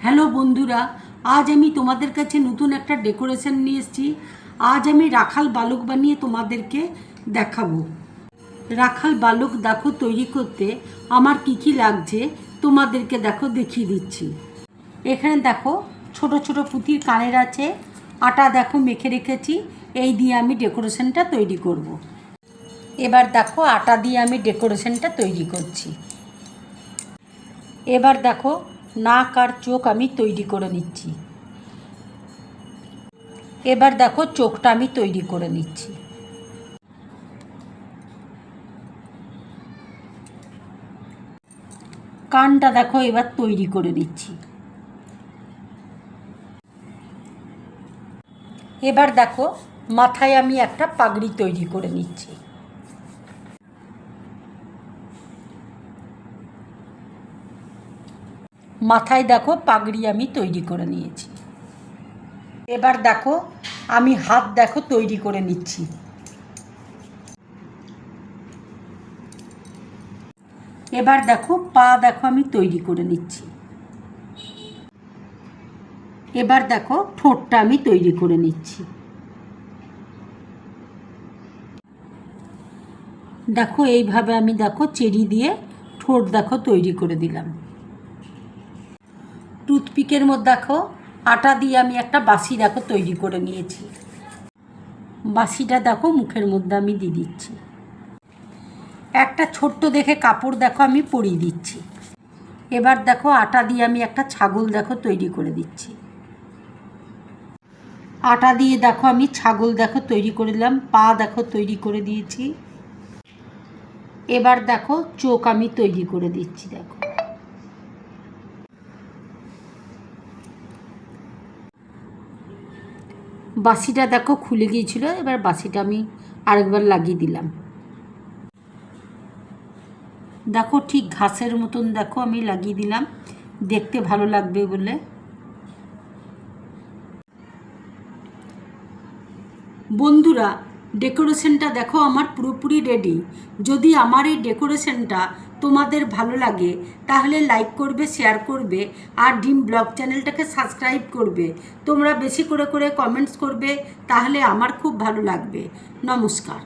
Hello বন্ধুরা, আজ আমি তোমাদের কাছে নতুন একটা ডেকোরেশন নিয়ে এসেছি। আজ আমি রাখাল বালক বানিয়ে তোমাদেরকে দেখাবো। রাখাল বালক দেখো তৈরি করতে আমার কি লাগছে তোমাদেরকে দেখো দেখিয়ে দিচ্ছি। এখানে দেখো ছোট ছোট পুঁতির কানের আছে, আটা দেখো মেখে রেখেছি, এই দিয়ে আমি ডেকোরেশনটা তৈরি করব। এবার দেখো আটা দিয়ে আমি ডেকোরেশনটা তৈরি করছি। এবার দেখো নাক আর চোখ আমি তৈরি করে নিচ্ছি। এবার দেখো চোখটা আমি তৈরি করে নিচ্ছি। কানটা দেখো এবার তৈরি করে নিচ্ছি। এবার দেখো মাথায় আমি একটা পাগড়ি তৈরি করে নিচ্ছি। মাথায় দেখো পাগড়ি আমি তৈরি করে নিয়েছি। এবার দেখো আমি হাত দেখো তৈরি করে নিচ্ছি। এবার দেখো পা দেখো আমি তৈরি করে নিচ্ছি। এবার দেখো ঠোঁটটা আমি তৈরি করে নিচ্ছি। দেখো এইভাবে আমি দেখো চেরি দিয়ে ঠোঁট দেখো তৈরি করে দিলাম। টুথপিকের মধ্যে দেখো আটা দিয়ে আমি একটা বাঁশি দেখো তৈরি করে নিয়েছি। বাঁশিটা দেখো মুখের মধ্যে আমি দিয়ে দিচ্ছি। একটা ছোট্ট দেখে কাপড় দেখো আমি পরিয়ে দিচ্ছি। এবার দেখো আটা দিয়ে আমি একটা ছাগল দেখো তৈরি করে দিচ্ছি। আটা দিয়ে দেখো আমি ছাগল দেখো তৈরি করে দিলাম, পা দেখো তৈরি করে দিয়েছি। এবার দেখো চোখ আমি তৈরি করে দিচ্ছি। দেখো বাঁশিটা দেখো খুলে গিয়েছিল, এবার বাঁশিটা আমি আরেকবার লাগিয়ে দিলাম। দেখো ঠিক ঘাসের মতন দেখো আমি লাগিয়ে দিলাম, দেখতে ভালো লাগবে বলে। বন্ধুরা, ডেকোরেশনটা দেখো আমার পুরোপুরি রেডি। যদি আমার এই ডেকোরেশনটা তোমাদের ভালো লাগে তাহলে লাইক করবে, শেয়ার করবে আর ডিম ব্লগ চ্যানেলটাকে সাবস্ক্রাইব করবে। তোমরা বেশি করে কমেন্টস করবে, তাহলে আমার খুব ভালো লাগবে। নমস্কার।